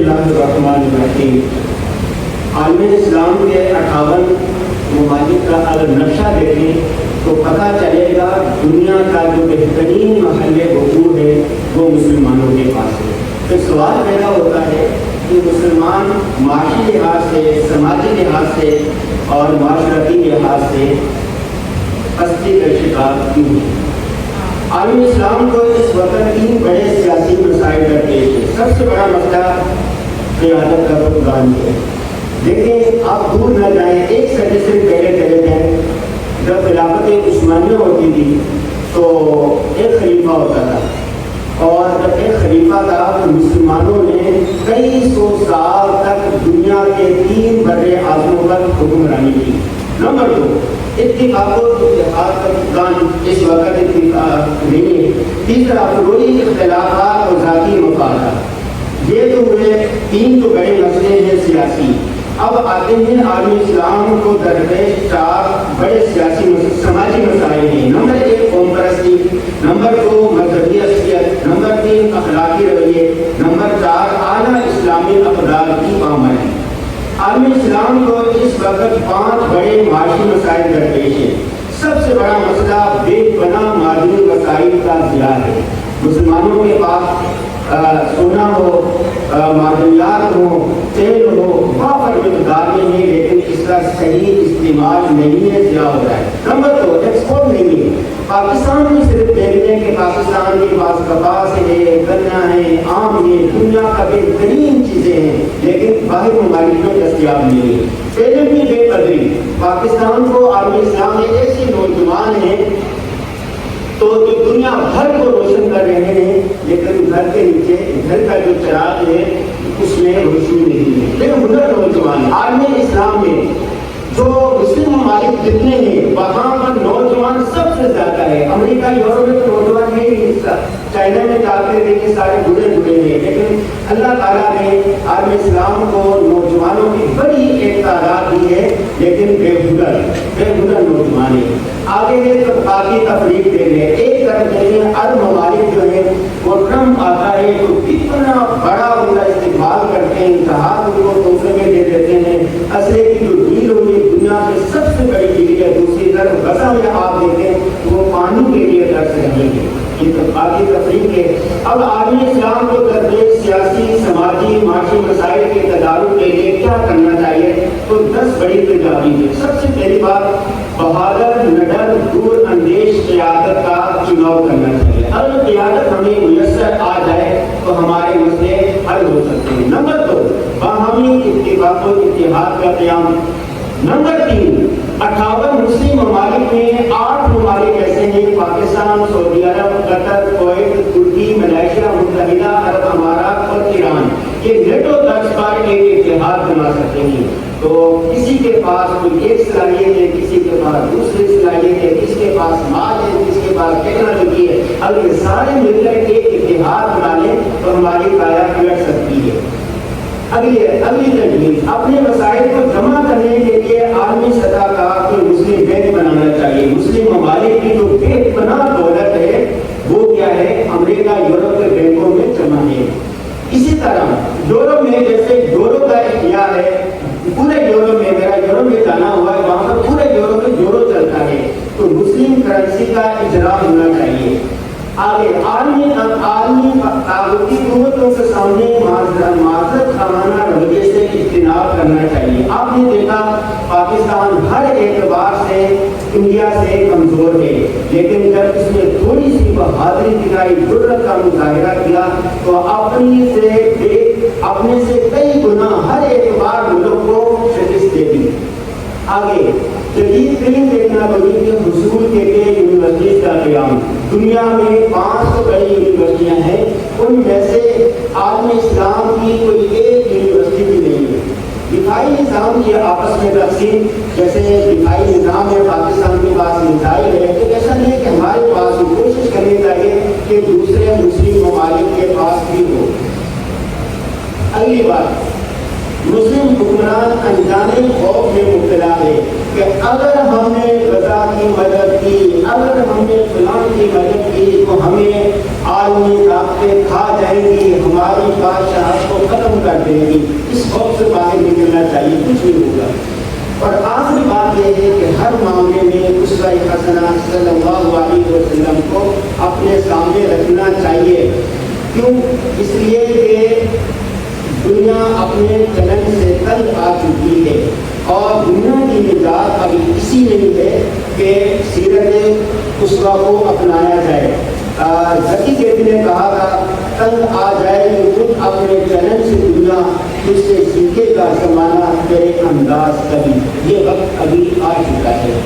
اللہ الرحمن الرحیم۔ عالم اسلام کے 58 ممالک کا اگر نقشہ دیکھیں تو پتہ چلے گا دنیا کا جو بہترین محل وقوع ہے وہ مسلمانوں کے پاس ہے۔ پھر سوال پیدا ہوتا ہے کہ مسلمان معاشی لحاظ سے، سماجی لحاظ سے اور معاشرتی لحاظ سے پستی کا شکار کیوں ہے؟ عالم اسلام کو اس وقت 3 بڑے سیاسی مسائل درپیش ہیں۔ سب سے بڑا مسئلہ قیادت کا فقدان ہے۔ دیکھیں آپ دور نہ جائیں، 1 صدی سے پہلے چلے جائیں، جب خلافت عثمانیہ ہوتی تھی تو ایک خلیفہ ہوتا تھا، اور جب ایک خلیفہ تھا تو مسلمانوں نے کئی 100 سال تک دنیا کے 3 بڑے اعظموں پر حکمرانی کی۔ نمبر 2، اتفاق و اتحاد کا فقدان اس وقت اتفاق نہیں ہے۔ تیسرا، فروعی اختلافات اور ذاتی مفادات۔ یہ تو ہوئے 3 تو بڑے مسئلے ہیں سیاسی۔ اب آتے ہیں عالم اسلام کو درپیش 4 بڑے سیاسی سماجی مسائل ہیں۔ نمبر 1 قوم پرستی، نمبر 2 مذہبی حیثیت، نمبر 3 اخلاقی رویے، نمبر 4 اعلیٰ اسلامی اقدار کی پامالی۔ عالم اسلام کو اس وقت 5 بڑے معاشی مسائل درپیش ہیں۔ سب سے بڑا مسئلہ بے پناہ معدنی وسائل کا ضیاع ہے۔ مسلمانوں کے پاس سونا ہو، معدنیات ہو، تیل ہو، وافر مقدار میں ہے، لیکن اس کا صحیح استعمال نہیں ہے، ضیاع ہو رہا ہے۔ نمبر 2 ایکسپورٹ نہیں ہے۔ پاکستان میں صرف دیکھتے ہیں کہ پاکستان کے پاس کپاس ہے، گنا ہے، آم ہے، دنیا کا بہترین چیزیں ہیں، لیکن باہر ممالک میں دستیاب نہیں ہے۔ پہلے بھی بے قدری، پاکستان کو عالم اسلام میں ایسے نوجوان ہیں تو جو دنیا بھر کو روشن کر رہے ہیں، لیکن گھر کے نیچے گھر کا جو چراغ ہے اس میں روشنی نہیں ہے، لیکن ہنر نوجوان۔ عالم اسلام میں جو مسلم ممالک جتنے ہیں وہاں پر نوجوان سب سے زیادہ ہے۔ امریکہ، یورپ میں تو نوجوان ہے ہی نہیں، چائنا میں جاتے دیکھیں سارے بوڑھے ہیں، لیکن اللہ تعالیٰ نے عالم اسلام کو نوجوانوں کی بڑی ایک تعداد دی ہے، لیکن بے ہنر نوجوان ہے۔ آگے یہ طبقاتی تفریق دے رہے ہیں۔ ایک طرف دیکھیں عرب ممالک جو ہیں وہ ٹرمپ آتا ہے تو کتنا بڑا ان کا استقبال کرتے ہیں، جہاز ان کو تحفے میں دے دیتے ہیں، اسلحے کی جو ڈیل ہوئی دنیا کی سب سے بڑی ڈیل ہے۔ دوسری طرف غزہ میں آپ دیکھیں وہ پانی کے لیے ترس رہے ہیں۔ یہ طبقاتی تفریق ہے۔ اب عالم اسلام کو درپیش سیاسی، سماجی، معاشی مسائل کے تدارک کے لیے کیا کرنا چاہیے؟ تو 10 بڑی تجاویز ہیں۔ سب سے پہلی بات، بہادر، نڈر، دور اندیش قیادت کا چناؤ کرنا چاہیے۔ اگر قیادت ہمیں میسر آ جائے تو ہمارے مسئلے حل ہو سکتے ہیں۔ نمبر 2، باہمی اتفاق و اتحاد کا قیام۔ نمبر 3، 58 مسلم ممالک میں 8 ممالک ایسے ہیں، پاکستان، سعودی عرب، قطر، کویت، ترکی، ملائیشیا، متحدہ عرب امارات اور ایران، یہ نیٹو طرز پر ایک اتحاد بنا سکتے ہیں۔ تو کسی کے پاس کوئی ایک صلاحیت ہے، کسی کے پاس دوسری صلاحیت ہے، کسی کے پاس مال ہے، کسی کے پاس ٹیکنالوجی ہے، اگر یہ سارے مل کر ایک اتحاد بنا لیں تو ہماری کایا پلٹ سکتی ہے۔ اگلی تجویز، اپنے وسائل کو جمع کرنے کے لیے عالمی سطح کا کوئی مسلم بینک بنانا چاہیے۔ مسلم ممالک کی جو بے پناہ دولت ہے وہ کیا ہے؟ امریکہ، یورپ کے بینکوں میں جمع ہے۔ اسی طرح یورپ میں جیسے یورو کا اختیار ہے، پورے یورپ میں، میرا یورپ میں جانا ہوا ہے، وہاں پر پورے یورپ میں یورو چلتا ہے، تو مسلم کرنسی کا اجرا ہونا چاہیے۔ آگے عالمی طاقتی قوتوں کے سامنے معذرت خانہ رویے سے اجتناب کرنا چاہیے۔ آپ نے دیکھا پاکستان ہر اعتبار سے انڈیا سے کمزور ہے، لیکن جب اس نے تھوڑی سی بہادری دکھائی، جرأت کا مظاہرہ کیا تو اپنے سے کئی گنا ہر اعتبار ملک کو شکست دے دی۔ آگے جدید ترین ٹیکنالوجی کے حصول کے لیے یونیورسٹی کا قیام۔ دنیا میں 500 بڑی یونیورسٹیاں ہیں، ان میں سے عالم اسلام کی کوئی ایک یونیورسٹی بھی نہیں ہے۔ دفاعی نظام کی آپس میں تقسیم، جیسے دفاعی نظام ہے، پاکستان کے پاس میزائل ہے، تو ایسا نہیں ہے کہ ہمارے پاس کوشش کرنی چاہیے کہ دوسرے مسلم ممالک کے پاس بھی ہو۔ اگلی بات، مسلم حکمران انجانے خوف میں مبتلا ہے کہ اگر ہم نے غزہ کی مدد کی، اگر ہم نے فلاں کی مدد کی تو ہمیں عالمی طاقتیں کھا جائیں گی، ہماری بادشاہت کو ختم کر دیں گی، اس خوف سے باہر نکلنا چاہیے، کچھ نہیں ہوگا۔ اور آخری بات یہ ہے کہ ہر معاملے میں اسوہ حسنہ صلی اللہ علیہ وسلم کو اپنے سامنے رکھنا چاہیے۔ کیوں؟ اس لیے کہ دنیا اپنے چلن سے تنگ آ چکی ہے اور دنیا کی نجات ابھی اسی نہیں ہے کہ سیرت اسوہ کو اپنایا جائے۔ ذکی کیفی نے کہا تھا تنگ آ جائے کہ خود اپنے چلن سے دنیا تجھ سے سیکھے گا زمانہ تیرے انداز کبھی، یہ وقت ابھی آ چکا ہے۔